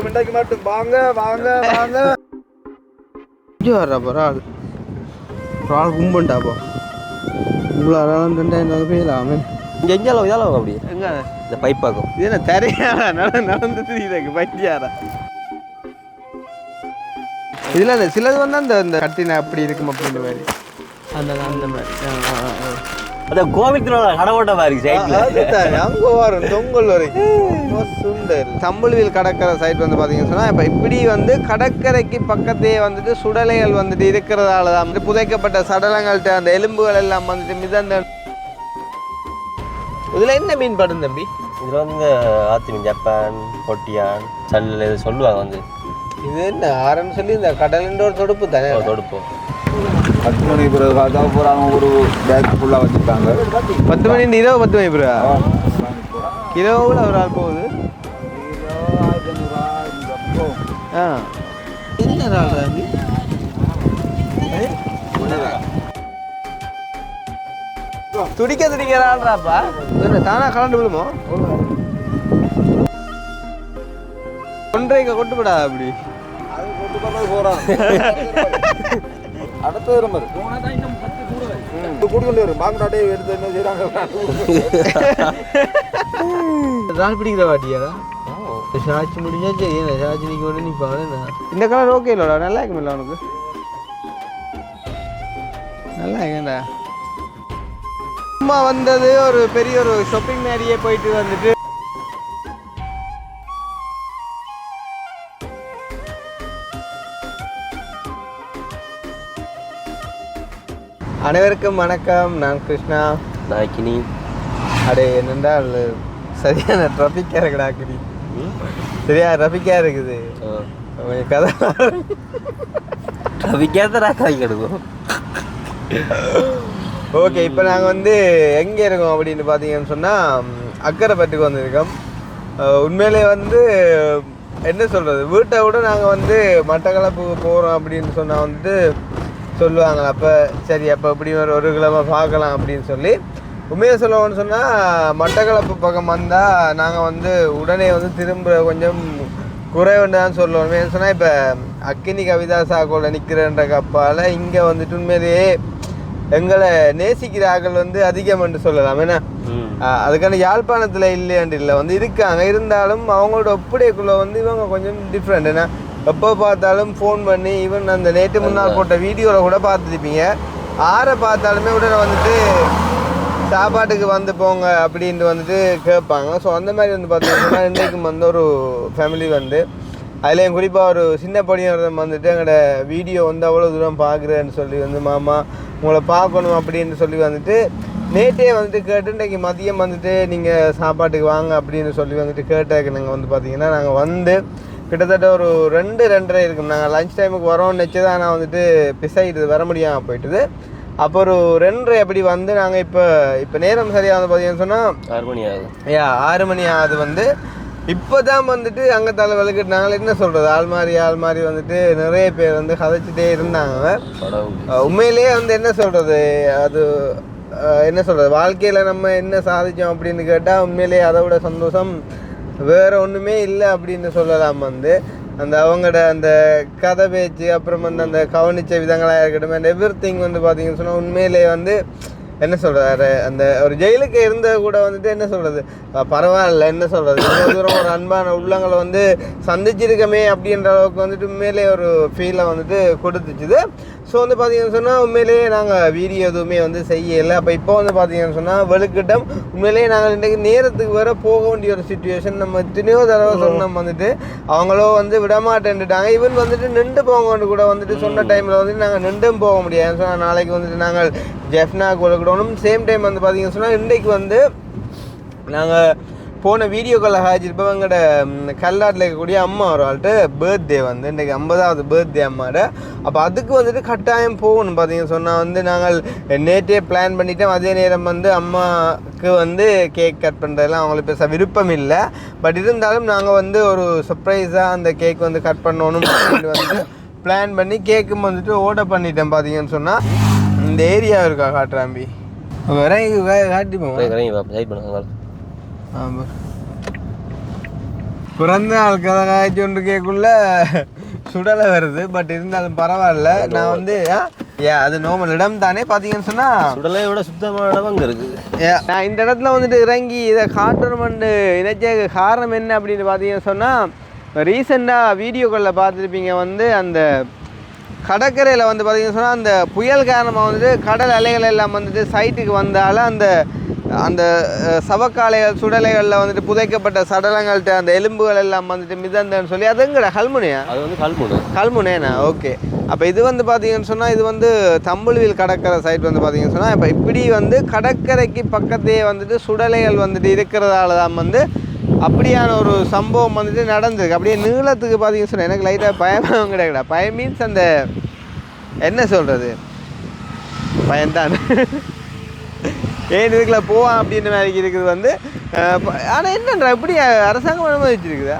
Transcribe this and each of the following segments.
மிண்டாக்கி மட்டும் வாங்க வாங்க வாங்க வர்றாள் ஆள் கும்பண்டாப்பா இவ்வளோ அழகாக ரெண்டாயிரம் போயிடலாமே எங்கேயாலும் இதெல்லாம் அப்படி எங்க இந்த பைப்பாக்கும் இது என்ன தரையாரா நடந்து தெரியுது பட்டியாரா இதில் அந்த சிலது வந்து அந்த இந்த கட்டின அப்படி இருக்கும் அப்படின்ற மாதிரி அந்த மாதிரி அந்த கோவிலுக்கு கடவோட்ட மாதிரி சைட்ல அங்கே வரும் தொங்கல் வரைக்கும் சுண்டல் தம்புள்வில் கடற்கரை சைட் வந்து பார்த்தீங்கன்னு சொன்னால் இப்போ இப்படி வந்து கடற்கரைக்கு பக்கத்தையே வந்துட்டு சுடலைகள் வந்துட்டு இருக்கிறதால தான் வந்து புதைக்கப்பட்ட சடலங்கள்ட்ட அந்த எலும்புகள் எல்லாம் வந்துட்டு மிதந்த இதில் என்ன மீன் படும் தம்பி? இதில் வந்து ஆத்து மீன், ஜப்பான், பொட்டியான், சல்லு இது சொல்லுவாங்க வந்து. இது என்ன ஆரன்னு சொல்லி இந்த கடலின்ற ஒரு தொடுப்பு தானே? தொடுப்பு 10 மணி பிறகு பார்த்தா போகிறாங்க ஒரு பேக் ஃபுல்லாக வச்சுருக்காங்க 10 மணி இரவு 10 மணி பிறகு கிலோவில் ஒரு ஆள் போகுது ஆ என்ன ஆள் துடிக்கிறான்றாப்பா என்ன தானா கலண்டு விழுமோ ஒன்றைக்கு கொட்டுப்படா அப்படி அது கொட்டு பண்ணது போகிறான் அடுத்த வரும்போது கூட்டிக்கொண்டு வரும் பாங்கடாட்டே எடுத்து என்ன செய்கிறாங்க ரால் பிடிக்கிற வாட்டியாடா சாட்சி முடிஞ்சாச்சு என்ன சாட்சி நீங்க ஒன்று நிற்பாங்க இந்த கலர் ஓகே இல்லைடா நல்லா இருக்குமில்ல உனக்கு நல்லா இருக்கேன்டா சும்மா வந்தது ஒரு பெரிய ஒரு ஷாப்பிங் மாதிரியே போயிட்டு வந்துட்டு அனைவருக்கும் வணக்கம். நான் கிருஷ்ணா. நான் கினி. அடே என்னென்றால் சரியான ட்ராஃபிக்காக இருக்குடா கினி. சரியா ட்ராஃபிக்காக இருக்குது கதை ட்ராஃபிக்காக தான் காய் கிடக்கும். ஓகே, இப்போ நாங்கள் வந்து எங்கே இருக்கோம் அப்படின்னு பார்த்தீங்கன்னு சொன்னால் அக்கரைப்பட்டுக்கு வந்திருக்கோம். உண்மையிலே வந்து என்ன சொல்கிறது, வீட்டை விட நாங்கள் வந்து மட்டக்களப்புக்கு போகிறோம் அப்படின்னு சொன்னால் வந்துட்டு சொல்லுவாங்க. அப்போ சரி அப்போ இப்படி ஒரு கிழமை பார்க்கலாம் அப்படின்னு சொல்லி உண்மையை சொல்லணும்னு சொன்னால் மட்டக்களப்பு பக்கம் வந்தால் நாங்கள் வந்து உடனே வந்து திரும்ப கொஞ்சம் குறைவுன்னு தான் சொல்லுவோம். ஏன்னு சொன்னால் இப்போ அக்கினி கவிதா சாக்கோல நிற்கிறன்ற கப்பால் இங்கே வந்துட்டு உண்மையிலேயே எங்களை நேசிக்கிற ஆக்கள் வந்து அதிகம் என்று சொல்லலாம். ஏன்னா அதுக்கான யாழ்ப்பாணத்தில் இல்லையாண்டு இல்லை வந்து இருக்காங்க, இருந்தாலும் அவங்களோட ஒப்படைக்குள்ளே வந்து இவங்க கொஞ்சம் டிஃப்ரெண்ட். ஏன்னா எப்போ பார்த்தாலும் ஃபோன் பண்ணி ஈவன் அந்த நேற்று முன்னால் போட்ட வீடியோவில் கூட பார்த்துருப்பீங்க, ஆரை பார்த்தாலுமே உடனே வந்துட்டு சாப்பாட்டுக்கு வந்து போங்க அப்படின்ட்டு வந்துட்டு கேட்பாங்க. ஸோ அந்த மாதிரி வந்து பார்த்தீங்கன்னா இன்றைக்கும் வந்து ஒரு ஃபேமிலி வந்து அதுலேயும் குறிப்பாக ஒரு சின்ன பொடியன் வந்துட்டு எங்களோட வீடியோ வந்து அவ்வளோ தூரம் பார்க்குறேன்னு சொல்லி வந்து மாமா உங்களை பார்க்கணும் அப்படின்னு சொல்லி வந்துட்டு நேற்றே வந்துட்டு கேட்டு இன்றைக்கி மதியம் வந்துட்டு நீங்கள் சாப்பாட்டுக்கு வாங்க அப்படின்னு சொல்லி வந்துட்டு கேட்டாக்கு நாங்கள் வந்து பார்த்திங்கன்னா நாங்கள் வந்து கிட்டத்தட்ட ஒரு 2-2:30 இருக்கும். நாங்கள் லஞ்ச் டைமுக்கு வரோம்னு நினச்சி தான் நான் வந்துட்டு பிசைட்டு வர முடியாமல் போயிட்டுது. அப்போ ஒரு 2:30 அப்படி வந்து நாங்கள் இப்போ நேரம் சரியாக வந்து பார்த்தீங்கன்னு சொன்னால் 6 மணி ஆகுது. 6 மணி ஆகுது. வந்து இப்போ தான் வந்துட்டு அங்கே தலைவலுக்கு நாங்கள் என்ன சொல்கிறது ஆள் மாறி வந்துட்டு நிறைய பேர் வந்து கதைச்சிட்டே இருந்தாங்க. உண்மையிலேயே வந்து என்ன சொல்கிறது, அது என்ன சொல்கிறது, வாழ்க்கையில் நம்ம என்ன சாதித்தோம் அப்படின்னு கேட்டால் உண்மையிலேயே அதை விட சந்தோஷம் வேறு ஒன்றுமே இல்லை அப்படின்னு சொல்லலாம். வந்து அந்த அவங்களோட அந்த கதை பேச்சு அப்புறம் வந்து அந்த கவனித்த விதங்களாக இருக்கட்டும் அண்ட் எவ்ரிதிங் வந்து பார்த்தீங்கன்னு சொன்னால் உண்மையிலே வந்து என்ன சொல்கிறாரு, அந்த ஒரு ஜெயிலுக்கு இருந்த கூட வந்துட்டு என்ன சொல்கிறது பரவாயில்ல, என்ன சொல்கிறது இவ்வளோ தூரம் ஒரு அன்பான உள்ளங்களை வந்து சந்திச்சிருக்கமே அப்படின்ற அளவுக்கு வந்துட்டு உண்மையிலே ஒரு ஃபீலை வந்துட்டு கொடுத்துச்சுது. ஸோ வந்து பார்த்தீங்கன்னு சொன்னால் உண்மையிலேயே நாங்கள் வீடியோ எதுவுமே வந்து செய்யலை. அப்போ இப்போ வந்து பார்த்தீங்கன்னு சொன்னால் வெளுக்கிட்டம் உண்மையிலேயே நாங்கள் இன்றைக்கு நேரத்துக்கு வேறு போக வேண்டிய ஒரு சுச்சுவேஷன். நம்ம எத்தனையோ தடவை சொன்னோம் வந்துட்டு அவங்களோ வந்து விடமாட்டேன்ட்டாங்க. ஈவன் வந்துட்டு நின்று போங்கன்னு கூட வந்துட்டு சொன்ன டைமில் வந்துட்டு நாங்கள் நின்றும் போக முடியாது. சொன்னால் நாளைக்கு வந்துட்டு நாங்கள் ஜெஃப்னா கொடுக்கணும். சேம் டைம் வந்து பார்த்தீங்கன்னு சொன்னால் இன்றைக்கு வந்து நாங்கள் போன வீடியோக்களில் ஹாஜிருப்போம் எங்களோட கல்லாட்டில் இருக்கக்கூடிய அம்மா ஒரு ஆள்கிட்ட பர்த்டே வந்து இன்றைக்கி 50வது பர்த்டே அம்மாவோட. அப்போ அதுக்கு வந்துட்டு கட்டாயம் போகணும். பார்த்தீங்கன்னு சொன்னால் வந்து நாங்கள் நேற்றே பிளான் பண்ணிட்டோம். அதே நேரம் வந்து அம்மாவுக்கு வந்து கேக் கட் பண்ணுறதுலாம் அவங்களுக்கு பெருசாக விருப்பம் இல்லை. பட் இருந்தாலும் நாங்கள் வந்து ஒரு சர்ப்ரைஸாக அந்த கேக் வந்து கட் பண்ணணும் அப்படின்னு வந்து பிளான் பண்ணி கேக்கும் வந்துட்டு ஆர்டர் பண்ணிட்டேன். பார்த்தீங்கன்னு சொன்னால் இந்த ஏரியா இருக்கா காட்டுறாம்பி காட்டி போவோம். ஆமாம் பிறந்த நாள் கதை காய்ச்சி ஒன்று கேட்குள்ள சுடலை வருது. பட் இருந்தாலும் பரவாயில்ல. நான் வந்து அது நோமல் இடம் தானே பார்த்தீங்கன்னு சொன்னால் சுடலை விட சுத்தமான இடம் அங்கே இருக்குது. நான் இந்த இடத்துல வந்துட்டு இறங்கி இதை காட்டணுமெண்டு நினைச்ச காரணம் என்ன அப்படின்னு பார்த்தீங்கன்னு சொன்னால் ரீசெண்டாக வீடியோக்களில் பார்த்துருப்பீங்க வந்து அந்த கடற்கரையில் வந்து பார்த்தீங்கன்னு சொன்னால் அந்த புயல் காரணமாக வந்துட்டு கடல் அலைகள் எல்லாம் வந்துட்டு சைட்டுக்கு வந்தால அந்த அந்த சவக்காலைகள் சுடலைகளில் வந்துட்டு புதைக்கப்பட்ட சடலங்கள்கிட்ட அந்த எலும்புகள் எல்லாம் வந்துட்டு மிதந்தன்னு சொல்லி அதுங்கடா கல்முனையா? அது வந்து கல்முனைண்ணா. ஓகே. அப்போ இது வந்து பார்த்தீங்கன்னு சொன்னால் இது வந்து தம்புள்வில் கடற்கரை சைட் வந்து பார்த்தீங்கன்னு சொன்னால் இப்போ இப்படி வந்து கடற்கரைக்கு பக்கத்தையே வந்துட்டு சுடலைகள் வந்துட்டு இருக்கிறதால தான் வந்து அப்படியான ஒரு சம்பவம் வந்துட்டு நடந்திருக்கு. அப்படியே நீளத்துக்கு பார்த்தீங்கன்னு சொன்னால் எனக்கு லைட்டாக பயமாகவும் கிடையாதுடா. பயம் மீன்ஸ் அந்த என்ன சொல்கிறது பயம்தான். ஏன் இதுக்குள்ள போவான் அப்படின்ற மாதிரி இருக்குது வந்து. ஆனால் என்னன்றா இப்படி அரசாங்கம் அனுமதிச்சிருக்குதா?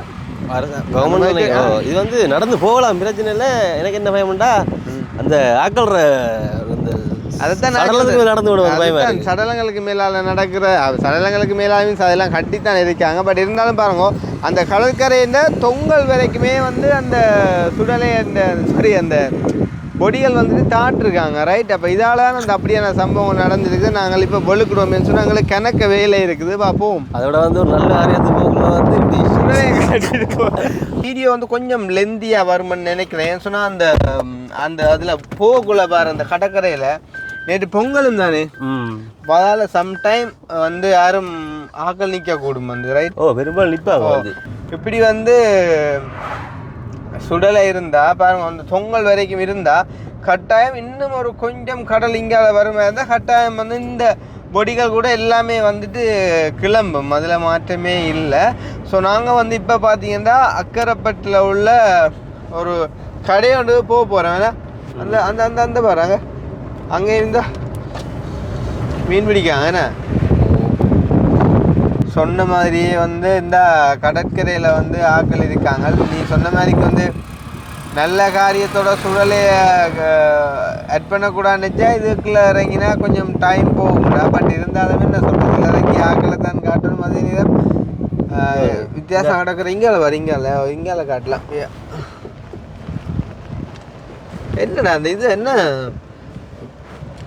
கவர்மெண்ட் இது வந்து நடந்து போகலாம், பிரச்சனை இல்லை. எனக்கு என்ன பயம்டா அந்த ஆக்கள்ற அதைத்தான் நடந்து விடுவாங்க. சடலங்களுக்கு மேலால் நடக்கிற சடலங்களுக்கு மேலாக அதெல்லாம் கட்டித்தான் இருக்காங்க. பட் இருந்தாலும் பாருங்க அந்த கடற்கரையில் தொங்கல் வரைக்குமே வந்து அந்த சுடலை அந்த அந்த பொடிகள் வந்துட்டு தாட்டிருக்காங்க. ரைட். அப்போ இதால் தான் அந்த அப்படியான சம்பவம் நடந்திருக்கு. நாங்கள் இப்போ வெளுக்கிறோம்னு சொன்னால் எங்களுக்கு கணக்க வேலை இருக்குது. பார்ப்போம். அதோட வந்து ஒரு நல்ல காரியத்து போக்குள்ள வந்து இப்படி வீடியோ வந்து கொஞ்சம் லெந்தியாக வரும்னு நினைக்கிறேன். ஏன்னு சொன்னால் அந்த அந்த அதில் போகக்குள்ள பாரு அந்த கடற்கரையில் நேற்று பொங்கலும் தானே. அதால் சம்டைம் வந்து யாரும் ஆக்கள் நிற்கக்கூடும் வந்து. ரைட். பெரும்பாலும் நிற்பாங்க. இப்படி வந்து சுடலை இருந்தால் பாருங்க அந்த தொங்கல் வரைக்கும் இருந்தால் கட்டாயம் இன்னும் ஒரு கொஞ்சம் கடல் இங்கால வருமா இருந்தால் கட்டாயம் வந்து இந்த பொடிகள் கூட எல்லாமே வந்துட்டு கிளம்பும். அதில் மாற்றமே இல்லை. ஸோ நாங்கள் வந்து இப்போ பார்த்தீங்கன்னா அக்கரைப்பட்டில் உள்ள ஒரு கடையோடு போக போகிறோம். அந்த அந்த அந்த அந்த பாருங்க அங்கே இருந்தால் மீன் பிடிக்காங்க. என்ன சொன்ன மாதிரியே வந்து இந்த கடற்கரையில் வந்து ஆட்கள் இருக்காங்க. நீ சொன்ன மாதிரிக்கு வந்து நல்ல காரியத்தோட சூழலையை ஆட் பண்ணக்கூடாதுச்சா இதுக்குள்ளே இறங்கினா கொஞ்சம் டைம் போகும்டா. பட் இருந்தாலுமே என்ன சொல்கிறது இறங்கி ஆக்களை தான் காட்டணும். அதே நேரம் வித்தியாசம் நடக்கிற இங்கால காட்டலாம். என்னடா அந்த இது என்ன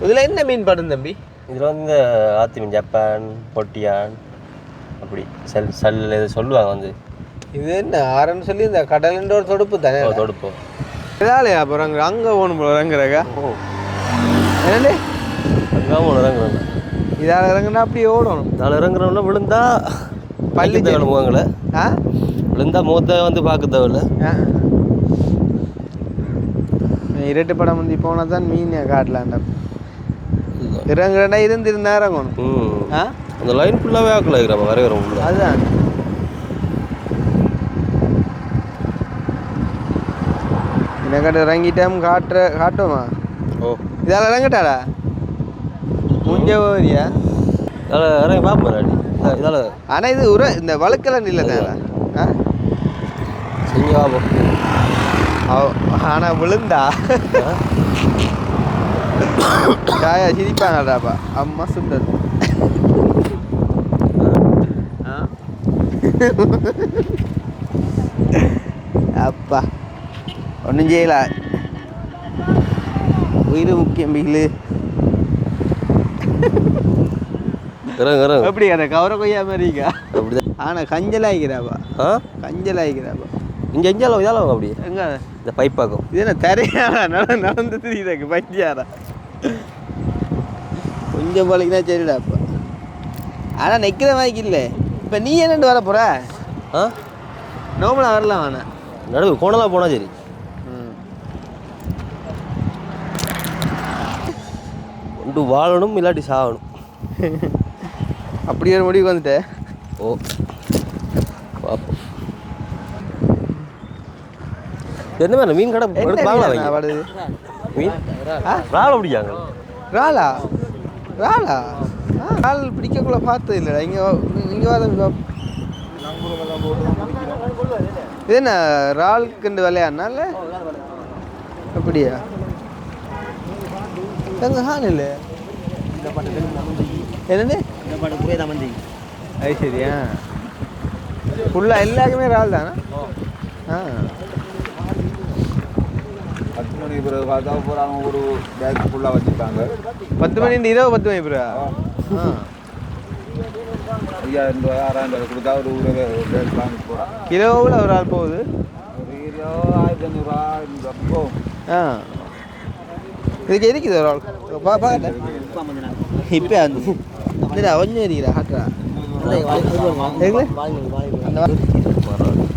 இதில் என்ன மீன் படும் தம்பி? இதில் வந்து இந்த ஆத்து மீன், ஜப்பான், பொட்டியான், அப்படி சல் இது சொல்லுவாங்க வந்து. இது என்ன ஆரன்னு சொல்லி இந்த கடலுன்ற ஒரு தொடுப்பு தானே? தொடுப்பு இதாலையா அப்புறம் அங்கே ஓணும் போல இறங்குறக்கா? என்னண்டு அங்கே ஓணும் இறங்குறாங்க. இதால் இறங்குனா அப்படி ஓடணும். இதால் இறங்குறவங்கள விழுந்தா பள்ளி தேவை முகங்களை விழுந்தா முகத்தை வந்து பார்க்க தேவையில்ல. இரட்டு படம் வந்து போனால் தான் மீன் காட்டலான்டா. இறங்குறா இருந்தா இறங்கணும். அந்த லைன் ஃபுல்லாகவே ஆக்கல இருக்கிறப்ப வரைகிறோம். அதுதான் என்னக்காட்ட இறங்கிட்டோம் காட்டுமா? இதால் இறங்கிட்டாடா முடிஞ்ச ஓரியா இறங்கி பார்ப்போம் இதால். ஆனால் இது இந்த வழுக்கெல்லாம் இல்லை தானே செஞ்சு பார்ப்போம். ஆனால் விழுந்தா காயா சிரிப்பாங்கடாப்பா அம்மா சுண்டது. அப்பா ஒன்றும் செய்யல. உயிர் முக்கியம் பிகிலு. எப்படி அந்த கவரை கொய்யா மாதிரி இருக்கா? அப்படிதான். ஆனால் கஞ்சலாகிக்கிறாப்பா. கஞ்சலாகிக்கிறாப்பா. இங்கே எஞ்சாலும் இதாலும் அப்படி எங்க இந்த பைப்பாக்கும். இது என்ன தரையாரா நடந்து தெரியுதாக்கு பைத்தியாரா? கொஞ்சம் போலிங்கன்னா சரிடாப்பா. ஆனால் நிற்கிற மாதிரி இல்லை. இப்போ நீ என்னென்னு வர போகிற? நோமலாக வரலாம் வேணா நடுவு கோணலாக போனால் சரி. ஒன்று வாழணும் இல்லாட்டி சாகணும். அப்படி ஒரு முடிவுக்கு வந்துட்டேன். பார்ப்போம். என்ன மாதிரி மீன் கடை வாங்கலாம். மீன் ராலை பிடிக்காங்க. ராலா ரால் பிடிக்கக்குள்ள பார்த்தது இல்லைடா. இங்கே வாங்க. இது என்ன ரால்குண்டு விளையாடுனால அப்படியா? எங்க ஹான் இல்லை என்னன்னு அது சரியா? ஃபுல்லாக எல்லாருக்குமே இறால் தானே? ஆ 10 மணி பிறகு பார்த்தா போகிறாங்க ஒரு பேக் ஃபுல்லாக வச்சுருக்காங்க. 10 மணி இரவு 10 மணி பிறகு. ஆ 5000 ரூபா 6000 கொடுத்தா ஒரு பேக் வாங்கிட்டு போகிறாங்க. கிலோவில் ஒரு ஆள் போகுது. ஒரு கிலோ 1500 போகும். ஆ இதுக்கு இருக்குது ஒரு ஆள் பார்க்கல இப்போ அந்த கொஞ்சம் இருக்கிறா ஹாட்டா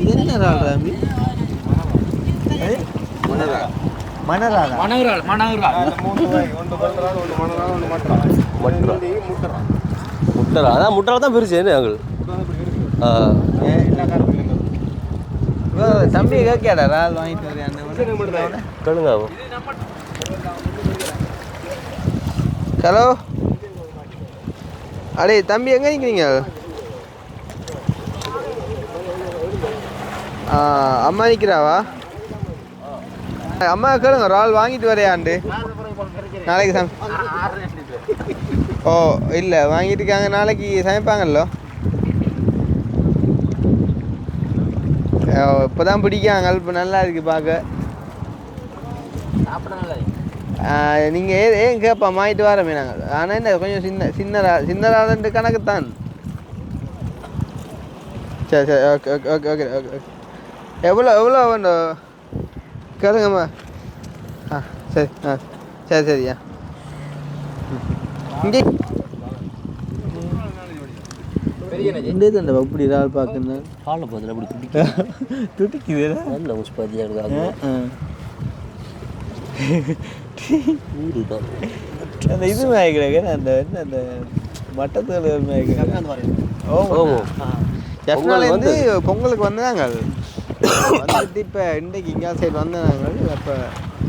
இது என்ன இறால் தம்பி? மணராளா? முட்டை அதான் முட்டை தான் பெருசு என்ன அங்கே தம்பி கேட்காடா இறால் வாங்கிட்டு வரேன் கேளுங்க. ஹலோ அடே தம்பி எங்கே நிற்கிறீங்க? அம்மா நிற்கிறாவா? அம்மா கேளுங்க இறால் வாங்கிட்டு வரையாண்டு நாளைக்கு ஓ இல்லை வாங்கிட்டு இருக்காங்க, நாளைக்கு சமைப்பாங்கல்லோ. இப்போ தான் பிடிக்காங்க, இப்போ நல்லா இருக்குது பார்க்க. நீங்கள் ஏன் கேட்பா வாங்கிட்டு வரமே நாங்கள். ஆனால் என்ன கொஞ்சம் சின்னராதன்ட்டு கணக்குத்தான். சரி சரி okay okay okay okay okay okay. எவ்வளோ வேணும் கேளுங்கம்மா. ஆ சரி சரி சரியா. இங்கே அப்படி இறால் பார்க்கணும் காலில் பார்த்துல அப்படி துடிக்குது. அந்த இது மேய்க்கிறாங்க அந்த என்ன அந்த மட்டத்தோடு மேய்க்கிறாங்க. வந்து பொங்கலுக்கு வந்தாங்க அது வந்துட்டு இப்போ இன்றைக்கு இங்கே சைடு வந்தாங்க.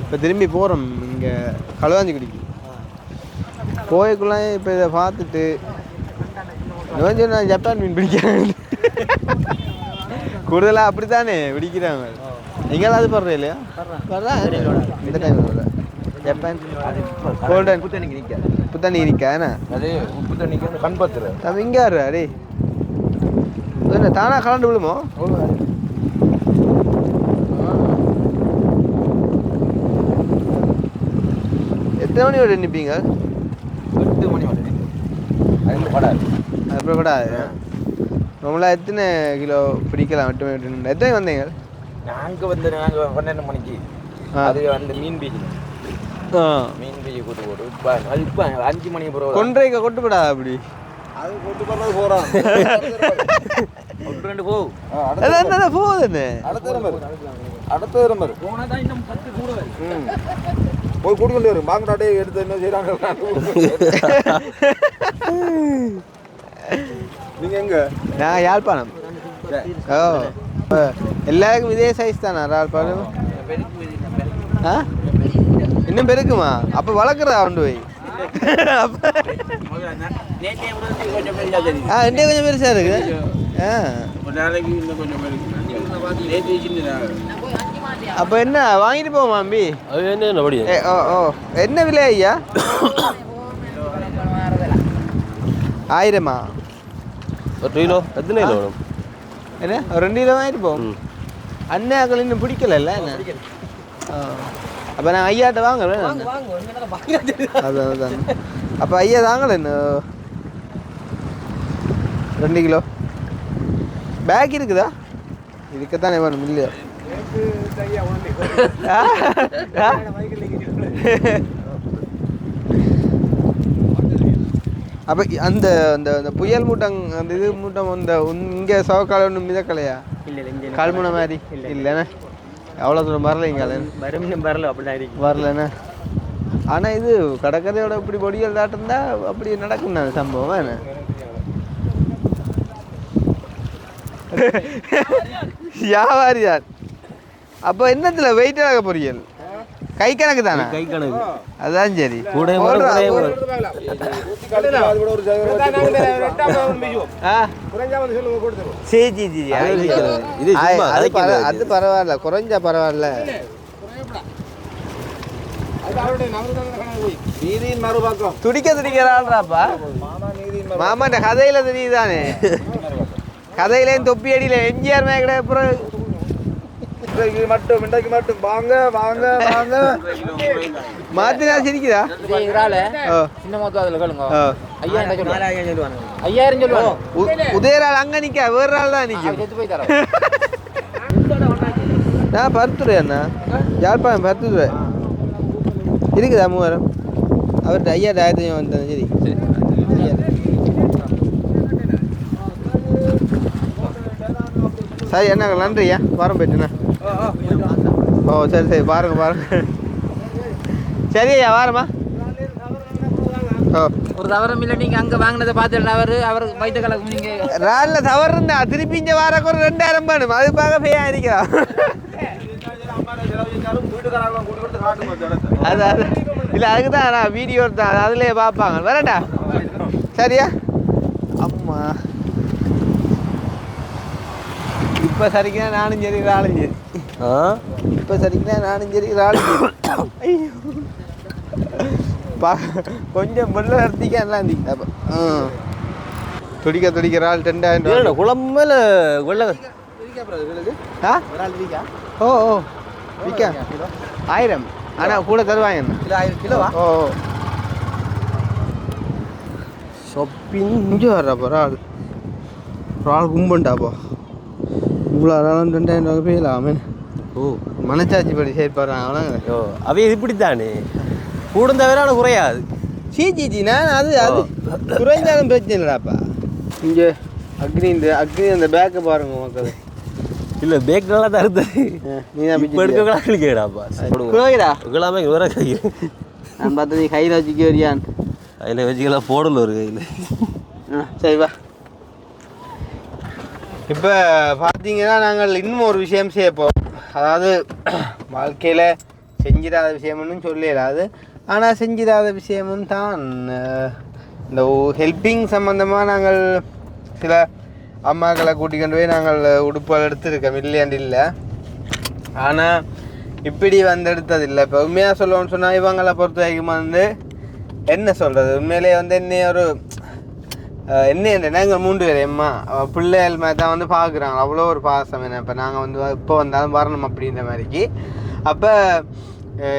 இப்போ திரும்பி போகிறோம் இங்கே களுவாஞ்சிக்குடிக்கு. போய்க்குள்ளே இப்போ இதை பார்த்துட்டு கொஞ்சம் நான் ஜப்பான் மீன் பிடிக்கிறாங்க. கூடுதலாக அப்படி தானே பிடிக்கிறாங்க. நீங்களாம் அது படுற இல்லையா? இந்த டைம் ஜப்பான் கோல்டன் புத்தண்ணி இருக்கா? என்ன அதே உப்பு தண்ணிக்கு கண் பார்த்துரு தம்பி இங்கே ஆறு அடே என்ன தானாக கலண்டு விழுமோ? எத்தனை மணி வரை நிற்பீங்க? 8 மணி வரை. அது படாது. அப்புறம் படாது. நம்மளா எத்தனை கிலோ பிடிக்கலாம்? 8 மணி. எத்தனை வந்தீங்க? நாங்கள் 12 மணிக்கு அது அந்த மீன் பீச்சு கூட்டு போட்டு அது இப்போ 5 மணி பிறகு கொன்றைக்க கொட்டுப்படாது அப்படி. அது கொண்டு போகிறது போகிறான். 1-2 போகும். என்ன போகுது? அடுத்த நம்பர் போனால் தான் இன்னும் 10 கூட வரும். போய் கூட்டிக்கொண்டு வரும். மாங்கடாட்டே எடுத்து என்ன செய்கிறாங்க? நீங்கள் எங்கே? நான் யாழ்ப்பாணம். ஓ எல்லாருக்கும் இதே சைஸ் தானா யாழ்ப்பாணம்? ஆ இன்னும் பெருக்குமா? அப்போ வளர்க்குறா கொண்டு போய். இன்னும் கொஞ்சம் பெருசாக இருக்கு. அப்போ என்ன வாங்கிட்டு போவோம் அம்பி? அது என்ன படி? ஓ ஓ என்ன விலை ஐயா? 1000 ஒரு கிலோ. எத்தனை கிலோ வேணும்? என்ன ஒரு 2 கிலோ வாங்கிட்டு போவோம். அண்ணாக்கள் இன்னும் பிடிக்கல என்ன? அப்போ நான் ஐயாட்ட வாங்கல. அதான் அதான். அப்போ ஐயா தாங்கல என்ன 2 கிலோ பேக் இருக்குதா? இதுக்குத்தானே வேணும் இல்லையா? அப்போ அந்த அந்த அந்த புயல் மூட்டம் அந்த இது மூட்டம் அந்த இங்கே சவக்கால ஒன்றும் மிதக்கலையா? இல்லை கல்முனை மாதிரி இல்லைண்ணே. அவ்வளோ தூரம் வரலைங்க. வரல அப்படிதான் இருக்கு. வரலண்ணே. ஆனால் இது கடற்கரையோட இப்படி பொடிகள் தாட்டிருந்தா அப்படி நடக்கும் நான் சம்பவம். என்ன வியாபாரி தான். அப்போ என்னத்தில் வெயிட்டாக பொரியல் கை கணக்கு தானே? கை கணக்கு. அதான் சரி. கூட அது பரவாயில்ல, குறைஞ்சா பரவாயில்ல. துடிக்க துடிக்கிறான்றாப்பா. மாமாட்ட கதையில தெரியுதானே. கதையிலேயும் தொப்பி அடியில் எம்ஜிஆர் மேகட அப்புறம் இன்றைக்கு மட்டும் வாங்க வாங்க வாங்க மாத்தினா சிரிக்குதா சின்ன மொத்தம் அதில் கேளுங்க 5000 சொல்லுவாங்க 5000 சொல்லுவாங்க உதயரால் அங்கே நிற்க வேற ஆள் தான் நிற்கும் செத்து போய் தரோம் நான் பருத்துருவேன் அண்ணா யாழ்ப்பாணம் பருத்துருவேன் இருக்குதா 3000 அவர்கிட்ட 5000 வந்தேன் சரி சரி என்ன நன்றியா வாரம் போயிட்டுண்ணா ஓ சரி சரி பாருங்க சரியா வாரமா ஓ ஒரு தவறும் இல்லை நீங்கள் அங்கே வாங்கினதை பார்த்துட்டு அவர் வயிற்று கலக்கு நீங்கள் ராலில் தவறு இருந்தா திருப்பி இங்கே வாரக்கு ஒரு 2000 வேணும் அது பார்க்க பேயா இருக்கிறா அது அது இல்லை அதுக்கு தான் நான் வீடியோ எடுத்தேன் அதுலேயே பார்ப்பாங்க வரேன்டா சரியா அம்மா இப்போ சரிக்குனா நானும் சரி ராளும் சரி இப்போ சரிக்குனா நானும் சரி ராளும் சரி கொஞ்சம் வெள்ளம் நடத்திக்க எல்லாம் இருந்தீங்க துடிக்க ஆள் 2000 குழம்புல வெள்ள ஆ ஓ விற்க 1000 ஆனால் கூட தருவாங்க கிலோவா ஓ ஷாப்பிங் இங்கே வர்றாப்போ ஆள் கும்பண்டாப்போ இவ்வளோ ஆளாலும் 2000 போயிடலாமே ஓ மனச்சாட்சி படி செயற்பாடுறாங்க அவ்வளோங்க ஓ அவைய இப்படித்தானே கூடும் தவிர குறையாது சீச்சி நான் அது குறைந்தாலும் பிரச்சனை இல்லைடாப்பா இங்கே அக்னி அந்த பேக்கை பாருங்க மக்கள் இல்லை பேக் நல்லா தான் இருந்தது நீ தான் இப்போ எடுக்கலாம் கேடாப்பா குறைடா எல்லாமே வேற கை நான் பார்த்து நீ கையில் வச்சுக்க வரியான் அதில் வச்சுக்கலாம் போடல ஒரு கையில் சரி வா இப்போ பார்த்தீங்கன்னா நாங்கள் இன்னும் ஒரு விஷயம் செய்ய போகிறோம் அதாவது வாழ்க்கையில் செஞ்சிடாத விஷயம்னு சொல்லலாது ஆனால் செஞ்சிடாத விஷயமும் தான் இந்த ஹெல்ப்பிங் சம்மந்தமாக நாங்கள் சில அம்மாக்களை கூட்டிக்கொண்டு போய் நாங்கள் உடுப்புகள் எடுத்துருக்கோம் இல்லையாண்டு இல்லை ஆனால் இப்படி வந்து எடுத்ததில்லை இப்போ உண்மையாக சொல்லணும்னு சொன்னால் இவங்களை பொறுத்த வரைக்கும் வந்து என்ன சொல்கிறது உண்மையிலே வந்து என்ன நாங்கள் 3 பேர் எம்மா பிள்ளைகள் மாதிரி தான் வந்து பார்க்குறாங்க அவ்வளோ ஒரு பாசம் என்ன இப்போ நாங்கள் வந்து இப்போ வந்தாலும் வரணும் அப்படின்ற மாதிரிக்கு அப்போ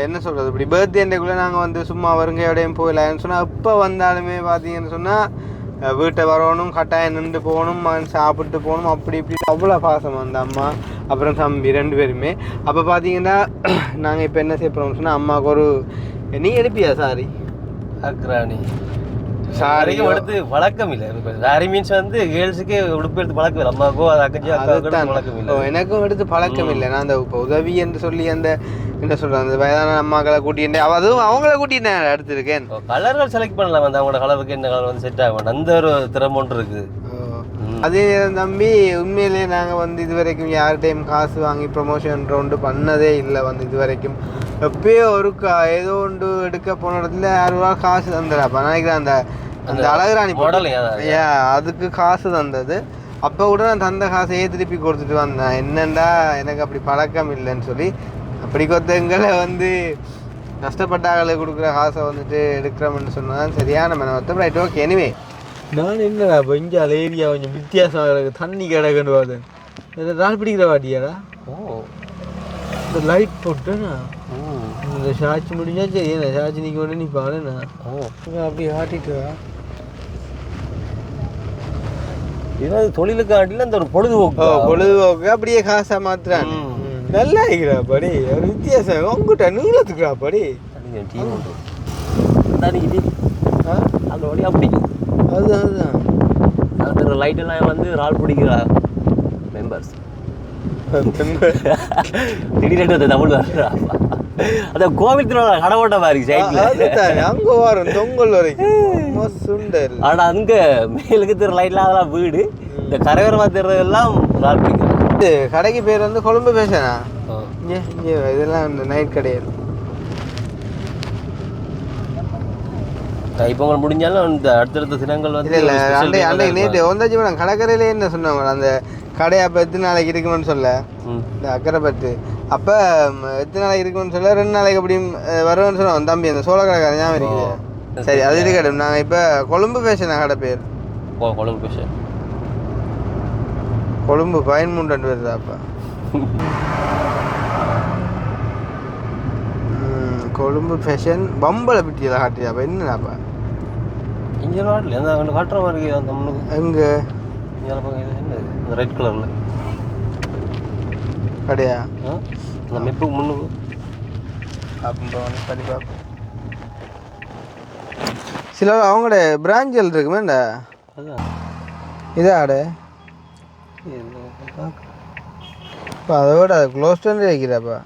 என்ன சொல்கிறது இப்படி பர்த்டேக்குள்ளே நாங்கள் வந்து சும்மா வருங்கையோடையும் போயிடலான்னு சொன்னால் இப்போ வந்தாலுமே பார்த்தீங்கன்னு சொன்னால் வீட்டை வரணும் கட்டாயம் நின்று போகணும் சாப்பிட்டு போகணும் அப்படி இப்படி அவ்வளோ பாசம் அந்த அம்மா அப்புறம் தம்பி 2 பேருமே அப்போ பார்த்தீங்கன்னா நாங்கள் இப்போ என்ன செய்ய போகிறோம்னு சொன்னால் அம்மாவுக்கு ஒரு நீ எடுப்பியா சாரி அக்ரானி சாரி எடுத்து வழக்கம் இல்லை சாரி மீன்ஸ் வந்து கேர்ள்ஸுக்கு உடுப்பு எடுத்து பழக்கம் இல்லை அம்மாக்கோ அது அக்கச்சி பழக்கம் இல்லை எனக்கும் எடுத்து பழக்கம் இல்லை நான் அந்த இப்போ உதவி என்று சொல்லி அந்த என்ன சொல்கிறேன் அந்த வயதான அம்மாக்களை கூட்டிகிட்டேன் அதுவும் அவங்கள கூட்டிகிட்டு நான் எடுத்துருக்கேன் கலர்கள் செலக்ட் பண்ணலாம் வந்து அவங்களோட கலருக்கு என்ன கலர் வந்து செட் ஆகும் அந்த ஒரு திறமை ஒன்று இருக்குது அதே நேரம் தம்பி உண்மையிலே நாங்கள் வந்து இது வரைக்கும் யார்கிட்டையும் காசு வாங்கி ப்ரொமோஷன் ஒன்று பண்ணதே இல்லை வந்து இது வரைக்கும் எப்பயோ ஒரு ஏதோ ஒன்று எடுக்க போன இடத்துல 6 ரூபா காசு தந்துடாப்பா நினைக்கிறேன் அந்த அந்த அழகுராணி அதுக்கு காசு தந்தது அப்போ கூட நான் தந்த காசையே திருப்பி கொடுத்துட்டு வந்தேன் என்னண்டா எனக்கு அப்படி பழக்கம் இல்லைன்னு சொல்லி அப்படி கொத்தங்களை வந்து கஷ்டப்பட்டாக்களை கொடுக்குற காசை வந்துட்டு எடுக்கிறோம்னு சொன்னால் சரியான மனவத்தம் ரைட் ஓகே எனிவே நான் என்னடா இப்போ இங்கே ஏரியா கொஞ்சம் வித்தியாசம் கிடக்கு தண்ணி கிடக்குன்னு பார்த்தேன் நாள் பிடிக்கிற வாட்டியாடா இந்த லைட் போட்டுண்ணா இந்த சாட்சி முடிஞ்சா சரி என்ன சாட்சி நிற்க உடனே நிற்பாங்கண்ணா அப்படியே ஆட்டிட்டு ஏதாவது தொழிலுக்காட்டில அந்த ஒரு பொழுதுபோக்கு அப்படியே காசா மாத்துறாங்க நல்லா இருக்கிறா படி ஒரு வித்தியாசம் உங்ககிட்ட நீளத்துக்குறா படி அந்த வழியாக பிடிக்கும் அதுதான் அந்த லைட்டெல்லாம் வந்து ரால் பிடிக்கிறா மெம்பர்ஸ் திடீரென்று தமிழ் வர்றா அந்த கோவில் திருவிழா கடவோட்ட மாதிரி சைட்ல அங்கே வரும் தொங்கல் வரைக்கும் சுண்டல் ஆனால் அங்கே மேலுக்கு திரு லைட்லாம் அதெல்லாம் வீடு இந்த கரையோரமாக திருறதெல்லாம் ரால் பிடிக்கிறா கடைக்கு பேர் வந்து கொழும்பு பேசனா இங்கே இதெல்லாம் இந்த நைட் கிடையாது தைப்பொங்கல் முடிஞ்சாலும் இந்த அடுத்தடுத்த தினங்கள் வந்து இல்லை அன்றைக்கு நேற்று ஒந்தாச்சு மேடம் கடற்கரையிலே என்ன சொன்னாங்க அந்த கடை அப்போ எத்தனை நாளைக்கு இருக்குமென்னு சொல்ல இந்த அக்கரைப்பட்டு அப்போ எத்தனை நாளைக்கு இருக்குமென்னு சொல்ல 2 நாளைக்கு அப்படி வருவேன்னு சொன்னோம் தம்பி அந்த சோழ கடைக்காரன் ஞாபகம் இருக்குது சரி அது இருக்கட்டும் நாங்கள் இப்போ கொழும்பு பேசணும் கடை பேர் கொழும்பு பேச கொழும்பு 13 வருதாப்பா. கொழும்பு ஃபேஷன் பம்பளை பிட்டியில் காட்டியாப்பா. என்னடாப்பா இங்கே நாட்டில் எந்த அங்கே காட்டுற மாதிரி அந்த முன்னுக்கு எங்கே என்ன ரெட் கலரில் கடையா அந்த மெப்புக்கு முன்னுக்கு அப்போ வந்து பண்ணி பார்ப்போம். சில அவங்களோட பிராஞ்சல் இருக்குமேண்டா. அதான் இதாட இப்போ அதோட அது க்ளோஸ் பண்ணி வைக்கிறாப்பா.